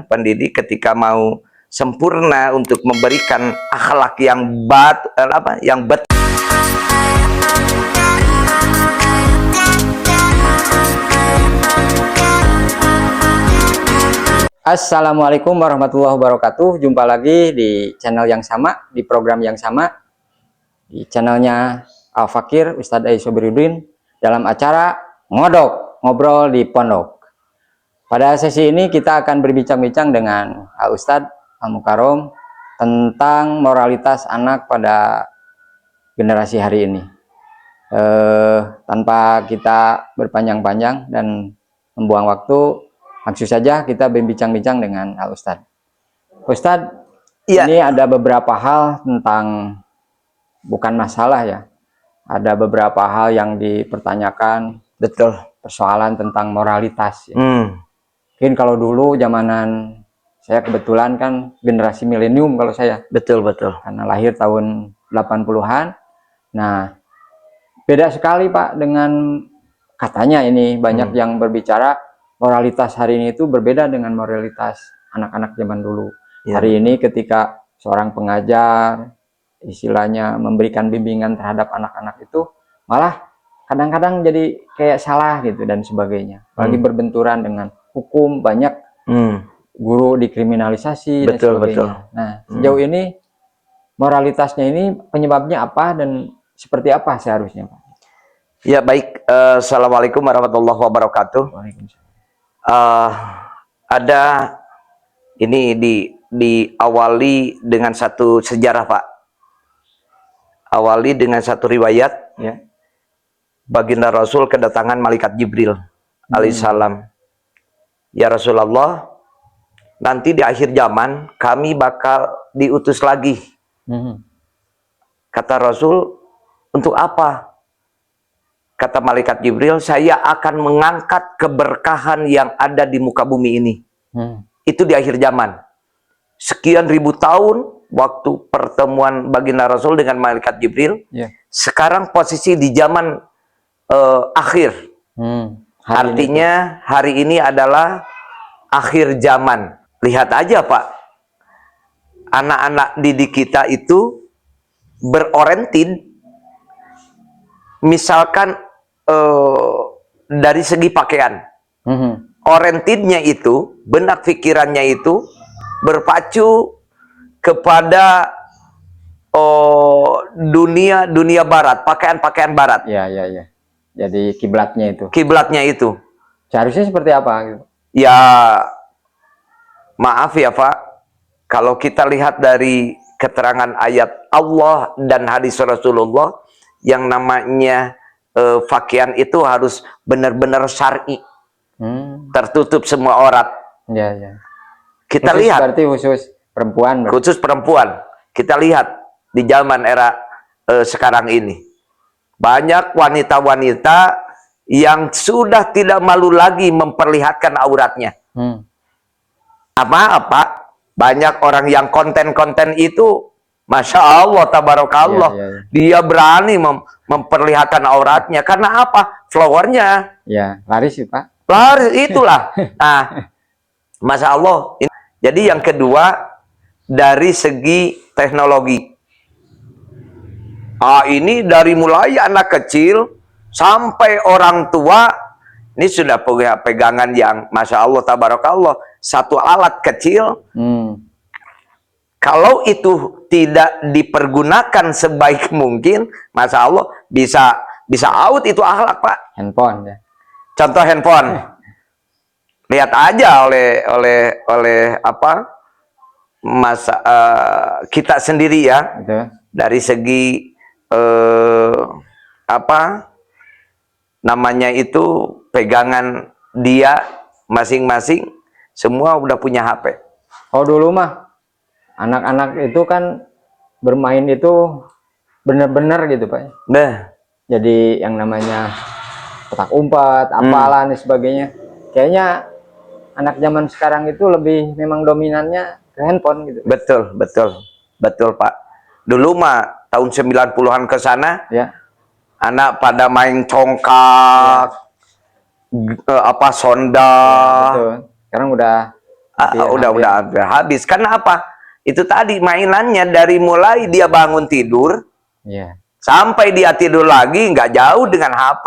pendidik ketika mau sempurna untuk memberikan akhlak yang betul. Assalamualaikum warahmatullahi wabarakatuh. Jumpa lagi di channel yang sama, di program yang sama, di channelnya Al-Fakir Ustadz Ais Sobirudin dalam acara Ngobrol di Pondok. Pada sesi ini kita akan berbincang-bincang dengan Ustadz Al-Mukarrom tentang moralitas anak pada generasi hari ini. Tanpa kita berpanjang-panjang dan membuang waktu, langsung saja kita berbincang-bincang dengan Al-Ustadz. Ustadz, ya. Ini ada beberapa hal tentang, bukan masalah ya, ada beberapa hal yang dipertanyakan, betul, persoalan tentang moralitas ya. Mungkin kalau dulu zamanan saya kebetulan kan generasi milenium kalau saya. Betul. Karena lahir tahun 80-an. Nah, beda sekali Pak dengan katanya ini banyak yang berbicara moralitas hari ini itu berbeda dengan moralitas anak-anak zaman dulu. Ya. Hari ini ketika seorang pengajar istilahnya memberikan bimbingan terhadap anak-anak itu malah kadang-kadang jadi kayak salah gitu dan sebagainya. Apalagi berbenturan dengan hukum, banyak guru dikriminalisasi dan sebagainya. Nah, sejauh ini moralitasnya ini penyebabnya apa dan seperti apa seharusnya Pak? Ya baik, Assalamualaikum warahmatullahi wabarakatuh. Ada ini diawali dengan satu sejarah Pak. Awali dengan satu riwayat ya. Baginda Rasul kedatangan malaikat Jibril alaihissalam. Ya Rasulullah, nanti di akhir zaman kami bakal diutus lagi. Kata Rasul, untuk apa? Kata malaikat Jibril, saya akan mengangkat keberkahan yang ada di muka bumi ini. Itu di akhir zaman. Sekian ribu tahun waktu pertemuan baginda Rasul dengan malaikat Jibril. Sekarang posisi di zaman akhir. Artinya hari ini adalah akhir zaman. Lihat aja Pak, anak-anak didik kita itu beroriented, misalkan dari segi pakaian, orientednya itu, benak pikirannya itu berpacu kepada dunia barat, pakaian barat. Ya. Jadi kiblatnya itu. Kiblatnya itu. Seharusnya seperti apa? Ya, maaf ya Pak, kalau kita lihat dari keterangan ayat Allah dan hadis Rasulullah, yang namanya pakaian itu harus benar-benar syar'i, tertutup semua aurat. Ya. Kita khusus lihat. Berarti khusus perempuan. Khusus perempuan. Kita lihat di zaman era sekarang ini. Banyak wanita-wanita yang sudah tidak malu lagi memperlihatkan auratnya. Apa? Banyak orang yang konten-konten itu, Masya Allah, Tabarakallah, dia berani memperlihatkan auratnya. Karena apa? Flowernya. Ya, laris sih Pak. Laris, itulah. Nah, Masya Allah. Jadi yang kedua, dari segi teknologi. Ini dari mulai anak kecil sampai orang tua, ini sudah punya pegangan yang Masya Allah, Tabarakallah, satu alat kecil. Kalau itu tidak dipergunakan sebaik mungkin, Masya Allah, bisa out itu akhlak Pak. Handphone ya. Contoh handphone. Lihat aja oleh apa? Kita sendiri ya. Betul. Dari segi apa namanya itu, pegangan dia masing-masing semua udah punya HP. Oh dulu mah anak-anak itu kan bermain itu benar-benar gitu Pak. Nah, jadi yang namanya petak umpet, apalah dan sebagainya. Kayaknya anak zaman sekarang itu lebih memang dominannya ke handphone gitu. Betul Pak. Dulu mah tahun 90-an ke sana, ya, anak pada main congkak, apa sonda. Betul. Sekarang udah Udah hampir habis. Karena apa? Itu tadi mainannya dari mulai dia bangun tidur, sampai dia tidur lagi nggak jauh dengan HP.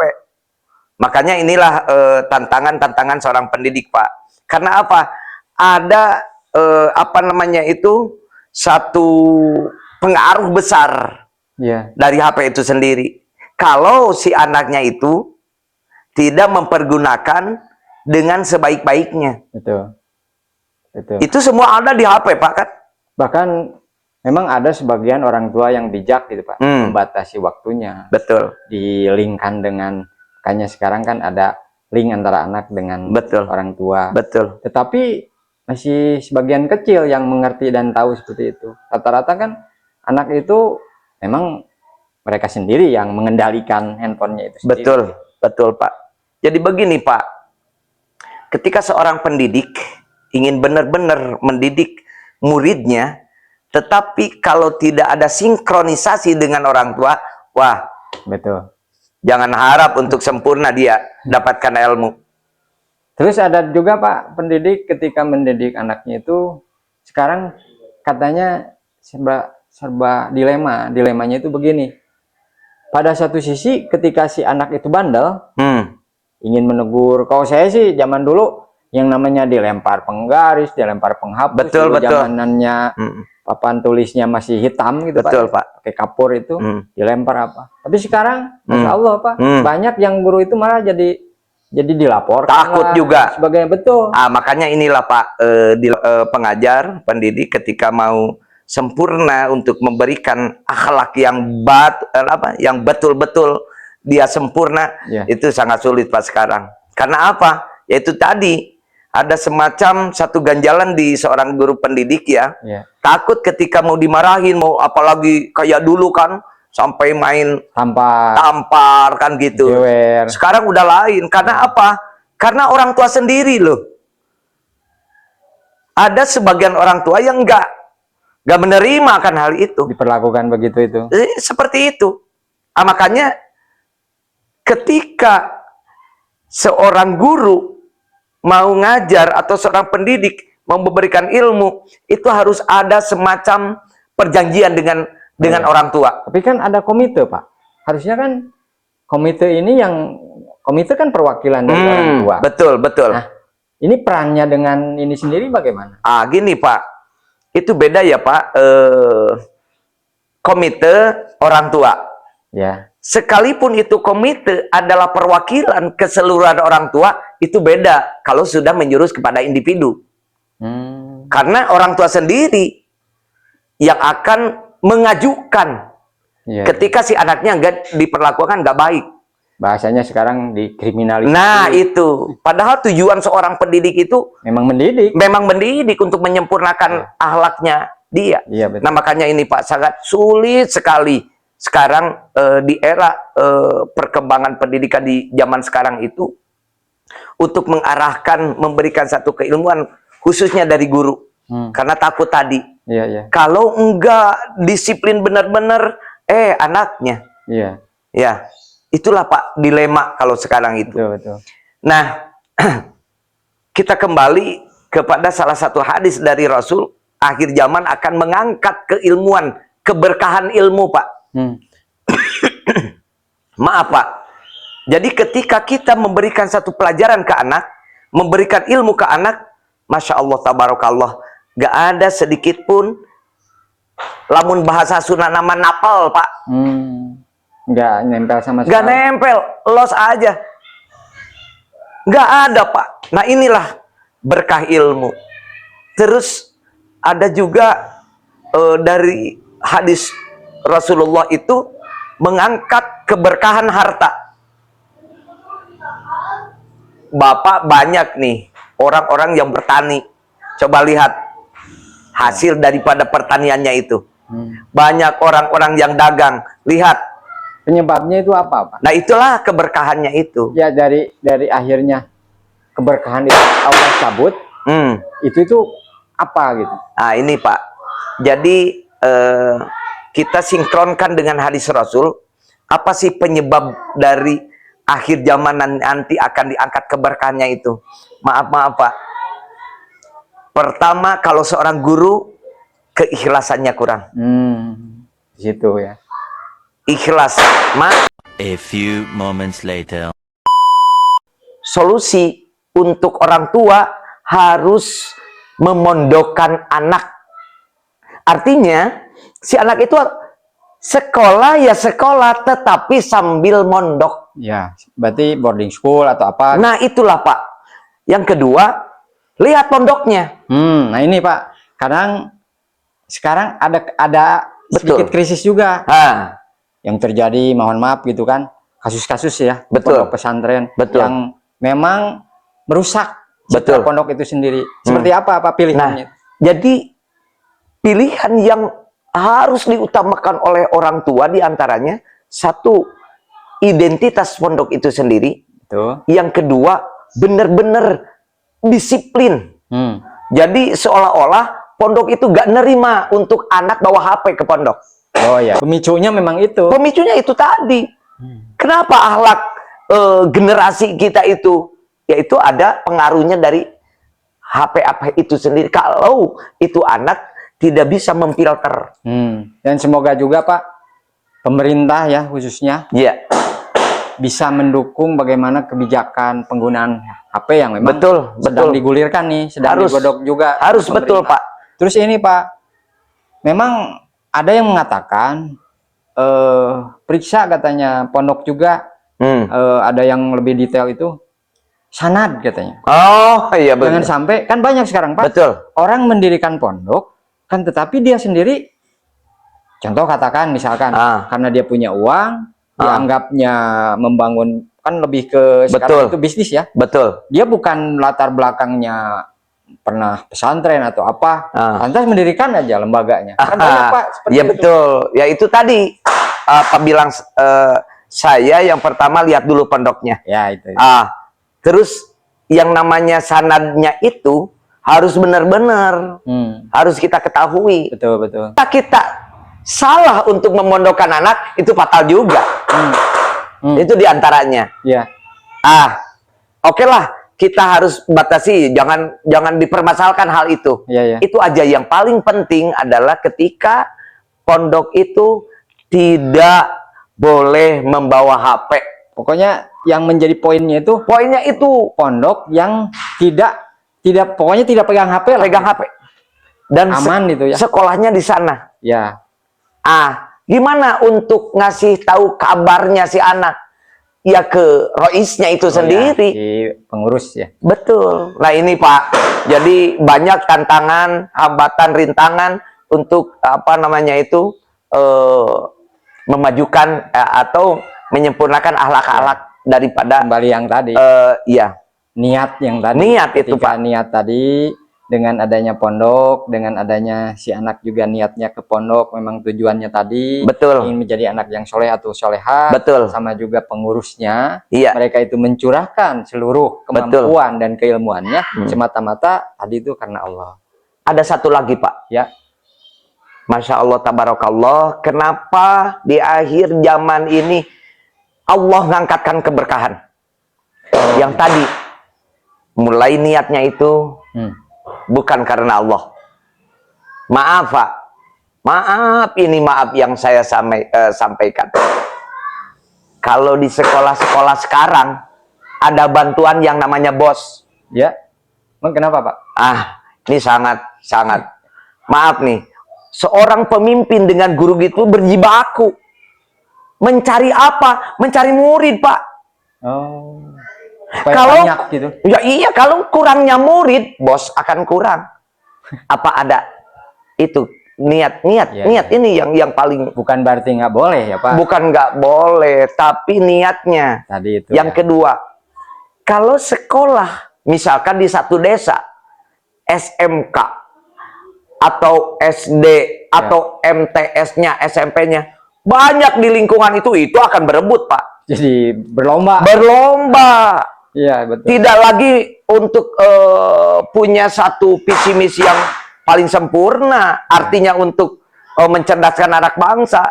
Makanya inilah tantangan-tantangan seorang pendidik, Pak. Karena apa? Ada apa namanya itu, satu pengaruh besar dari HP itu sendiri. Kalau si anaknya itu tidak mempergunakan dengan sebaik-baiknya. Betul. Itu semua ada di HP, Pak, kan? Bahkan memang ada sebagian orang tua yang bijak gitu, Pak, membatasi waktunya. Betul. Dilingkan dengan, makanya sekarang kan ada link antara anak dengan orang tua. Betul. Tetapi masih sebagian kecil yang mengerti dan tahu seperti itu. Rata-rata kan anak itu memang mereka sendiri yang mengendalikan handphonenya itu sendiri. Betul, Pak. Jadi begini, Pak. Ketika seorang pendidik ingin benar-benar mendidik muridnya, tetapi kalau tidak ada sinkronisasi dengan orang tua, wah, jangan harap untuk sempurna dia dapatkan ilmu. Terus ada juga, Pak, pendidik ketika mendidik anaknya itu sekarang katanya serba dilema. Dilemanya itu begini. Pada satu sisi ketika si anak itu bandel, ingin menegur. Kalau saya sih zaman dulu yang namanya dilempar penggaris, dilempar penghapus. Zamanannya papan tulisnya masih hitam gitu, Pak. Pakai kapur itu dilempar apa. Tapi sekarang Masya Allah, Pak, banyak yang guru itu malah jadi dilaporkan. Takut juga. Sebagainya, betul. Makanya inilah, Pak, pengajar, pendidik ketika mau sempurna untuk memberikan akhlak yang betul-betul dia sempurna, itu sangat sulit, Pak, sekarang. Karena apa? Yaitu tadi ada semacam satu ganjalan di seorang guru pendidik takut ketika mau dimarahin, mau apalagi kayak dulu kan sampai main tampar kan gitu. Sekarang udah lain. Karena apa? Karena orang tua sendiri loh. Ada sebagian orang tua yang nggak menerima kan hal itu. Diperlakukan begitu itu. Seperti itu. Makanya ketika seorang guru mau ngajar atau seorang pendidik mau memberikan ilmu, itu harus ada semacam perjanjian dengan orang tua. Tapi kan ada komite, Pak. Harusnya kan komite ini komite kan perwakilan dari orang tua. Betul. Nah, ini perannya dengan ini sendiri bagaimana? Gini, Pak. Itu beda ya, Pak. Komite orang tua. Sekalipun itu komite adalah perwakilan keseluruhan orang tua, itu beda kalau sudah menjurus kepada individu. Karena orang tua sendiri yang akan mengajukan ketika si anaknya nggak diperlakukan nggak baik. Bahasanya sekarang dikriminalisasi. Nah, itu. Padahal tujuan seorang pendidik itu memang mendidik untuk menyempurnakan akhlaknya dia. Nah, makanya ini, Pak, sangat sulit sekali sekarang di era perkembangan pendidikan di zaman sekarang itu untuk mengarahkan, memberikan satu keilmuan khususnya dari guru. Karena takut tadi. Kalau enggak disiplin benar-benar anaknya. Itulah, Pak, dilema kalau sekarang itu. Nah, kita kembali kepada salah satu hadis dari Rasul, akhir zaman akan mengangkat keilmuan, keberkahan ilmu, Pak. Maaf, Pak. Jadi ketika kita memberikan satu pelajaran ke anak, memberikan ilmu ke anak, Masya Allah, tabarakallah, gak ada sedikit pun, lamun bahasa Sunda nama napal, Pak. Gak nempel sama sekali. Gak nempel, los aja. Gak ada, Pak. Nah, inilah berkah ilmu. Terus ada juga dari hadis Rasulullah itu mengangkat keberkahan harta. Bapak, banyak nih orang-orang yang bertani. Coba lihat hasil daripada pertaniannya itu. Banyak orang-orang yang dagang. Lihat. Penyebabnya itu apa, Pak? Nah, itulah keberkahannya itu. Ya, dari akhirnya keberkahan itu Allah cabut. Itu apa gitu? Nah, ini, Pak. Jadi kita sinkronkan dengan hadis Rasul. Apa sih penyebab dari akhir zaman nanti akan diangkat keberkahannya itu? Maaf, Pak. Pertama, kalau seorang guru keikhlasannya kurang. Di situ ya. Ikhlas, A few moments later. solusi untuk orang tua harus memondokkan anak. Artinya, si anak itu sekolah ya sekolah, tetapi sambil mondok. Ya, berarti boarding school atau apa? Nah, itulah Pak. Yang kedua, lihat pondoknya. Nah ini Pak, kadang sekarang ada sedikit Betul. krisis juga Nah, yang terjadi, mohon maaf gitu kan, kasus-kasus ya, Betul. pondok pesantren Betul. yang memang merusak citra Betul. pondok itu sendiri. Seperti apa pilihannya? nah, jadi pilihan yang harus diutamakan oleh orang tua diantaranya, satu, identitas pondok itu sendiri. Itu. Yang kedua, benar-benar disiplin. Jadi seolah-olah pondok itu gak nerima untuk anak bawa HP ke pondok. Oh ya, pemicunya memang itu. Pemicunya itu tadi. Kenapa akhlak generasi kita itu, yaitu ada pengaruhnya dari HP itu sendiri. Kalau itu anak tidak bisa memfilter. Dan semoga juga Pak, pemerintah ya khususnya Ya, bisa mendukung bagaimana kebijakan penggunaan HP yang memang sedang digulirkan nih, sedang digodok juga. Harus betul Pak. Terus ini Pak, memang ada yang mengatakan periksa katanya pondok juga, ada yang lebih detail itu sanad katanya. Oh iya betul. Jangan sampai, kan banyak sekarang Pak, Betul. orang mendirikan pondok kan, tetapi dia sendiri, contoh katakan misalkan karena dia punya uang, dianggapnya membangun, kan lebih ke sekarang itu bisnis ya. Betul. Dia bukan latar belakangnya pernah pesantren atau apa, lantas mendirikan aja lembaganya. Kan banyak Pak seperti ya itu. betul. Ya itu tadi Pak bilang, saya yang pertama lihat dulu pondoknya. Ya itu. Terus yang namanya sanadnya itu harus benar-benar, harus kita ketahui. Betul betul. Kita salah untuk memondokkan anak itu fatal juga. Itu diantaranya. Ya. Oke lah, kita harus batasi, jangan dipermasalahkan hal itu. Ya. Itu aja. Yang paling penting adalah ketika pondok itu tidak boleh membawa HP. Pokoknya yang menjadi poinnya itu pondok yang tidak pokoknya tidak pegang HP lah. Pegang HP. Dan aman itu ya. Sekolahnya di sana. Ya. Gimana untuk ngasih tahu kabarnya si anak? Ya ke roisnya itu sendiri. Ya, di pengurus ya. Betul. Nah ini Pak, jadi banyak tantangan, hambatan, rintangan untuk apa namanya itu memajukan atau menyempurnakan akhlak-akhlak daripada kembali yang tadi. Iya. Niat yang tadi. Niat itu Pak. Niat tadi dengan adanya pondok, dengan adanya si anak juga niatnya ke pondok, memang tujuannya tadi Betul. ingin menjadi anak yang soleh atau soleha. Betul. Sama juga pengurusnya. Iya. Mereka itu mencurahkan seluruh kemampuan dan keilmuannya semata-mata tadi itu karena Allah. Ada satu lagi Pak. Ya. Masya Allah, tabarakallah. Kenapa di akhir zaman ini Allah mengangkatkan keberkahan? Yang tadi mulai niatnya itu bukan karena Allah. Maaf Pak, maaf yang saya sampaikan. Kalau di sekolah-sekolah sekarang ada bantuan yang namanya BOS. Ya, kenapa Pak? Ini sangat maaf nih. Seorang pemimpin dengan guru gitu berjibaku. Mencari apa? Mencari murid Pak. Kalau banyak gitu. Ya iya, kalau kurangnya murid, bos akan kurang. Apa ada itu niat ini yang paling. Bukan berarti nggak boleh ya Pak. Bukan nggak boleh, tapi niatnya. Tadi itu. Yang kedua, kalau sekolah misalkan di satu desa SMK atau SD atau MTS-nya, SMP-nya banyak di lingkungan itu akan berebut Pak. Jadi berlomba. Iya betul. Tidak lagi untuk punya satu visi misi yang paling sempurna, artinya untuk mencerdaskan anak bangsa.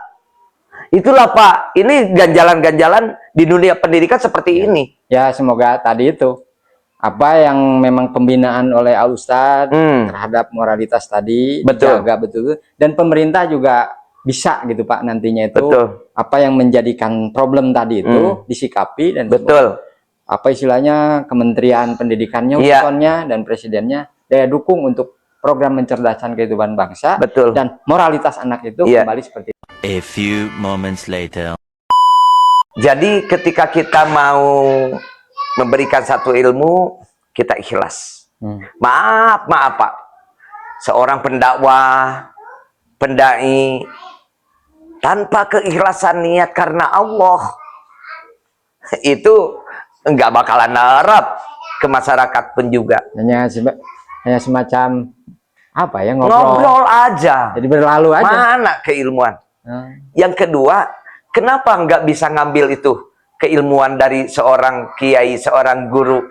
Itulah Pak, ini ganjalan-ganjalan di dunia pendidikan seperti ini. Ya semoga tadi itu apa yang memang pembinaan oleh Al Ustadz Hmm. terhadap moralitas tadi Betul. dijaga betul, dan pemerintah juga bisa gitu Pak nantinya itu Betul. apa yang menjadikan problem tadi itu disikapi, dan Betul. apa istilahnya Kementerian Pendidikannya Iya. uskonnya dan presidennya daya dukung untuk program mencerdaskan kehidupan bangsa, Betul. dan moralitas anak itu Iya. kembali seperti itu. A few moments later. Jadi ketika kita mau memberikan satu ilmu, kita ikhlas. Maaf Pak. Seorang pendakwah, pendai, tanpa keikhlasan niat karena Allah, itu enggak bakalan narap ke masyarakat pun juga. Hanya semacam apa ya, Ngobrol aja. jadi berlalu aja. Mana keilmuan? Yang kedua, kenapa nggak bisa ngambil itu keilmuan dari seorang kiai, seorang guru,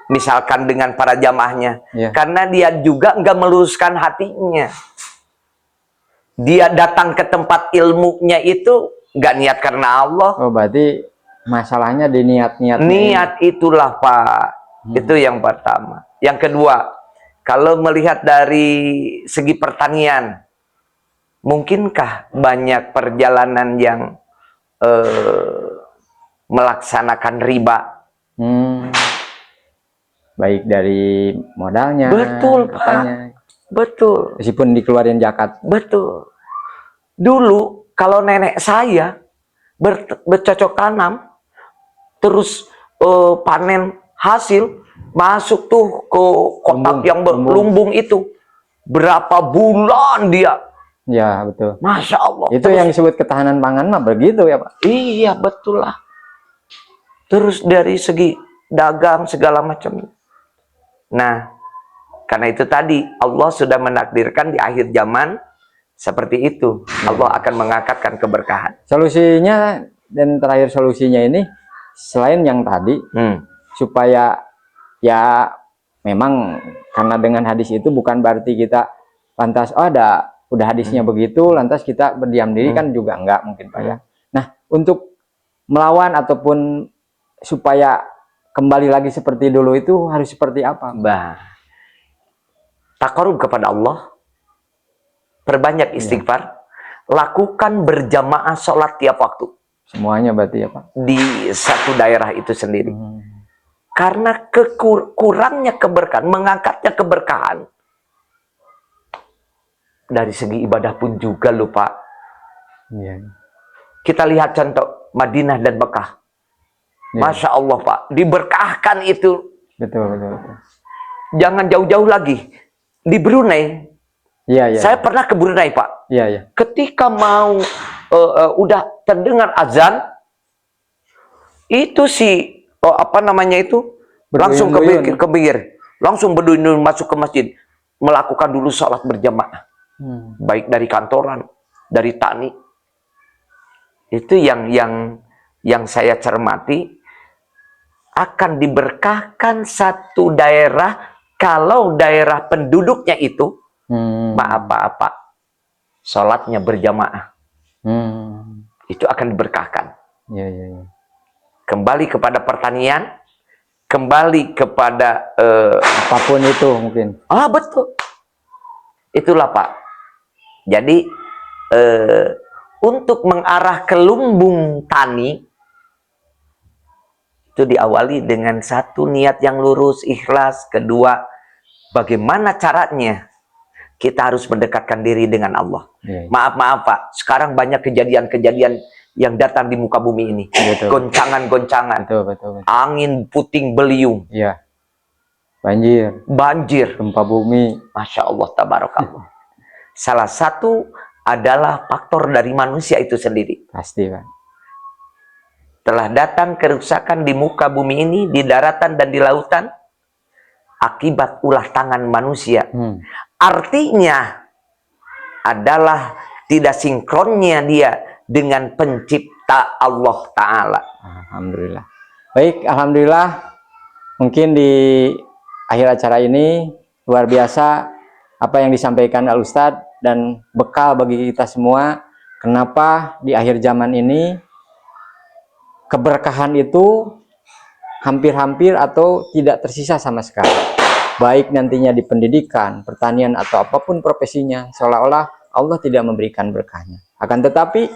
misalkan dengan para jamaahnya? Karena dia juga nggak meluruskan hatinya. Dia datang ke tempat ilmunya itu nggak niat karena Allah. Oh, berarti masalahnya di niat-niat. Niat itulah Pak. Itu yang pertama. Yang kedua, kalau melihat dari segi pertanian, mungkinkah banyak perjalanan yang melaksanakan riba? Baik dari modalnya. Betul Pak. Betul. Meskipun dikeluarin zakat. Betul. Dulu kalau nenek saya bercocok tanam, terus panen hasil, masuk tuh ke kotak yang lumbung itu, berapa bulan dia. Ya betul. Masya Allah. Itu terus, yang disebut ketahanan pangan mah begitu ya Pak? Iya betul lah. Terus dari segi dagang segala macam. Nah, karena itu tadi Allah sudah menakdirkan di akhir zaman seperti itu. Allah akan mengangkatkan keberkahan. Solusinya dan terakhir solusinya ini selain yang tadi, supaya ya memang karena dengan hadis itu bukan berarti kita lantas udah hadisnya begitu lantas kita berdiam diri, kan juga enggak mungkin Pak ya. Nah, untuk melawan ataupun supaya kembali lagi seperti dulu itu harus seperti apa? Taqarrub kepada Allah, perbanyak istighfar, lakukan berjamaah sholat tiap waktu. Semuanya berarti ya Pak? Di satu daerah itu sendiri. Karena kurangnya keberkahan, mengangkatnya keberkahan, dari segi ibadah pun juga lupa. Kita lihat contoh Madinah dan Mekah. Masya Allah Pak, diberkahkan itu. Betul. Jangan jauh-jauh lagi. Di Brunei, saya pernah ke Brunei Pak. Ketika mau udah terdengar azan, itu langsung ke pinggir, langsung berduyun masuk ke masjid, melakukan dulu sholat berjamaah. Baik dari kantoran, dari tani. Itu yang saya cermati, akan diberkahkan satu daerah kalau daerah penduduknya itu maaf Pak, sholatnya berjamaah. Itu akan diberkahkan. Kembali kepada pertanian, kembali kepada apapun itu mungkin. Betul. Itulah Pak. Jadi untuk mengarah ke lumbung tani itu diawali dengan satu niat yang lurus, ikhlas. Kedua, bagaimana caranya kita harus mendekatkan diri dengan Allah. Maaf Pak, sekarang banyak kejadian-kejadian yang datang di muka bumi ini. Goncangan-goncangan, angin puting beliung, banjir, gempa bumi. Masya Allah, tabarakallah. Salah satu adalah faktor dari manusia itu sendiri. Pasti Pak. Telah datang kerusakan di muka bumi ini, di daratan dan di lautan, akibat ulah tangan manusia. Artinya adalah tidak sinkronnya dia dengan pencipta Allah Ta'ala. Alhamdulillah. Baik, alhamdulillah. Mungkin di akhir acara ini luar biasa apa yang disampaikan Al Ustadz, dan bekal bagi kita semua. Kenapa di akhir zaman ini keberkahan itu hampir-hampir atau tidak tersisa sama sekali. Baik nantinya di pendidikan, pertanian, atau apapun profesinya, seolah-olah Allah tidak memberikan berkahnya. Akan tetapi,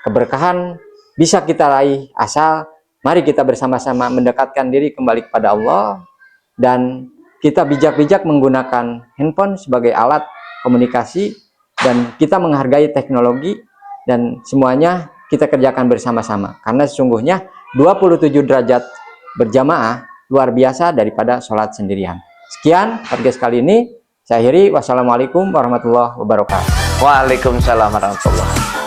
keberkahan bisa kita raih asal mari kita bersama-sama mendekatkan diri kembali kepada Allah, dan kita bijak-bijak menggunakan handphone sebagai alat komunikasi, dan kita menghargai teknologi, dan semuanya kita kerjakan bersama-sama. Karena sesungguhnya 27 derajat berjamaah luar biasa daripada sholat sendirian. Sekian podcast kali ini. Saya akhiri. Wassalamualaikum warahmatullahi wabarakatuh. Waalaikumsalam warahmatullahi wabarakatuh.